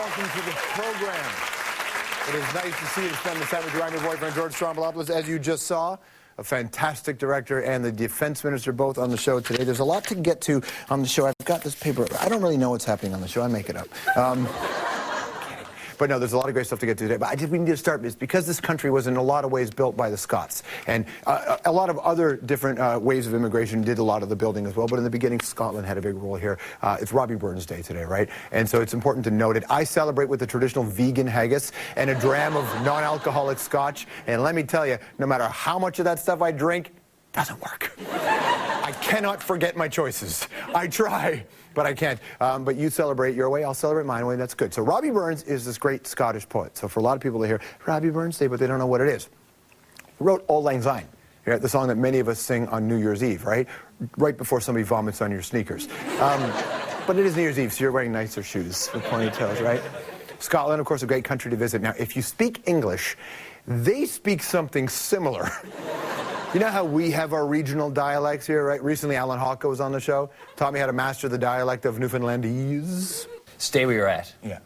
welcome to the program. It is nice to see you to spend this time with your boyfriend, George Stroumboulopoulos, as you just saw. A fantastic director and the defense minister both on the show today. There's a lot to get to on the show. I've got this paper. I don't really know what's happening on the show. I make it up. But no, there's a lot of great stuff to get to today. But we need to start because this country was in a lot of ways built by the Scots. And a lot of other different ways of immigration did a lot of the building as well. But in the beginning, Scotland had a big role here. It's Robbie Burns Day today, right? And so it's important to note it. I celebrate with the traditional vegan haggis and a dram of non-alcoholic scotch. And let me tell you, no matter how much of that stuff I drink, it doesn't work. I cannot forget my choices. I try, but I can't. But you celebrate your way, I'll celebrate mine way, that's good. So Robbie Burns is this great Scottish poet. So for a lot of people to hear Robbie Burns Day, but they don't know what it is. He wrote Auld Lang Syne, the song that many of us sing on New Year's Eve, right? Right before somebody vomits on your sneakers. But it is New Year's Eve, so you're wearing nicer shoes with ponytails, right? Scotland, of course, a great country to visit. Now, if you speak English, they speak something similar. You know how we have our regional dialects here, right? Recently, Alan Hawke was on the show. Taught me how to master the dialect of Newfoundlandese. Stay where you're at. Yeah.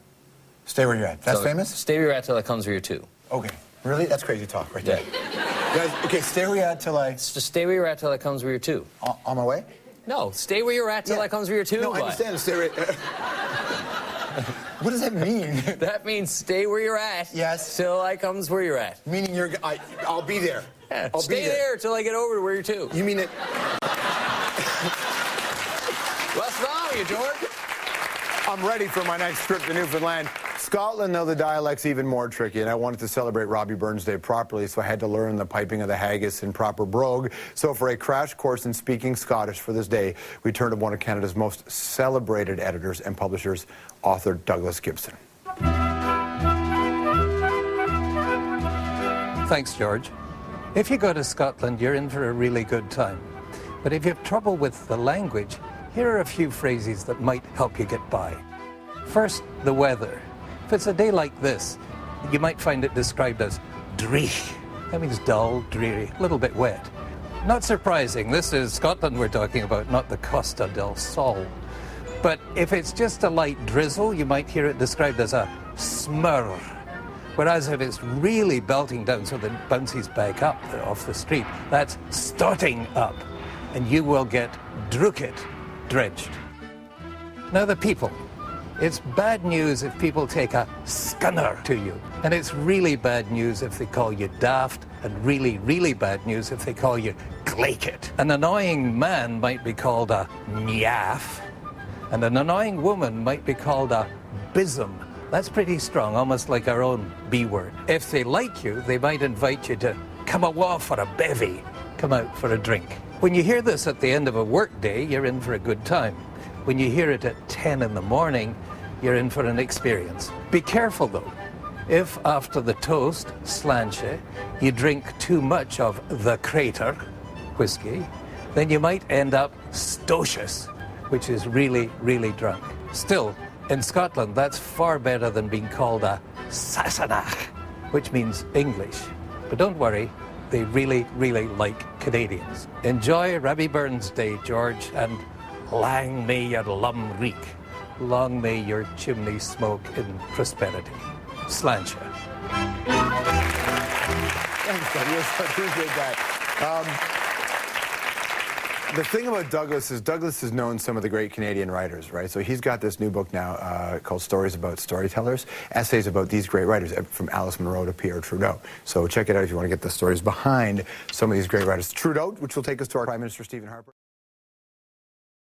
Stay where you're at. That's famous? Stay where you're at till it comes where you're to. Okay. Really? That's crazy talk right there. Yeah. Guys, okay, stay where you're at till I... Just stay where you're at till it comes where you're to. On my way? No, stay where you're at till it comes where you're to. No, I understand. Stay right... What does that mean? That means stay where you're at. Yes. Till I comes where you're at. Meaning I'll be there. Yeah, I'll stay be there till I get over to where you're to. You mean it... What's wrong with you, George? I'm ready for my next trip to Newfoundland. Scotland, though, the dialect's even more tricky, and I wanted to celebrate Robbie Burns Day properly, so I had to learn the piping of the haggis in proper brogue. So for a crash course in speaking Scottish for this day, we turned to one of Canada's most celebrated editors and publishers, author Douglas Gibson. Thanks, George. If you go to Scotland, you're in for a really good time. But if you have trouble with the language, here are a few phrases that might help you get by. First, the weather. If it's a day like this, you might find it described as dreich. That means dull, dreary, a little bit wet. Not surprising, this is Scotland we're talking about, not the Costa del Sol. But if it's just a light drizzle, you might hear it described as a smurr. Whereas if it's really belting down so that it bounces back up off the street, that's stotting up. And you will get drukit, drenched. Now the people. It's bad news if people take a scunner to you. And it's really bad news if they call you daft, and really, really bad news if they call you glaikit. An annoying man might be called a nyaff, and an annoying woman might be called a bism. That's pretty strong, almost like our own B word. If they like you, they might invite you to come awa for a bevy, come out for a drink. When you hear this at the end of a work day, you're in for a good time. When you hear it at 10 in the morning, you're in for an experience. Be careful though. If after the toast, sláinte, you drink too much of the crater, whiskey, then you might end up stocious, which is really, really drunk. Still, in Scotland, that's far better than being called a Sassenach, which means English. But don't worry, they really, really like Canadians. Enjoy Robbie Burns Day, George, and lang may your lum reek. Long may your chimney smoke in prosperity. Sláinte. Thanks, buddy. I appreciate that. The thing about Douglas has known some of the great Canadian writers, right? So he's got this new book now called Stories About Storytellers, essays about these great writers, from Alice Munro to Pierre Trudeau. So check it out if you want to get the stories behind some of these great writers. Trudeau, which will take us to our Prime Minister, Stephen Harper.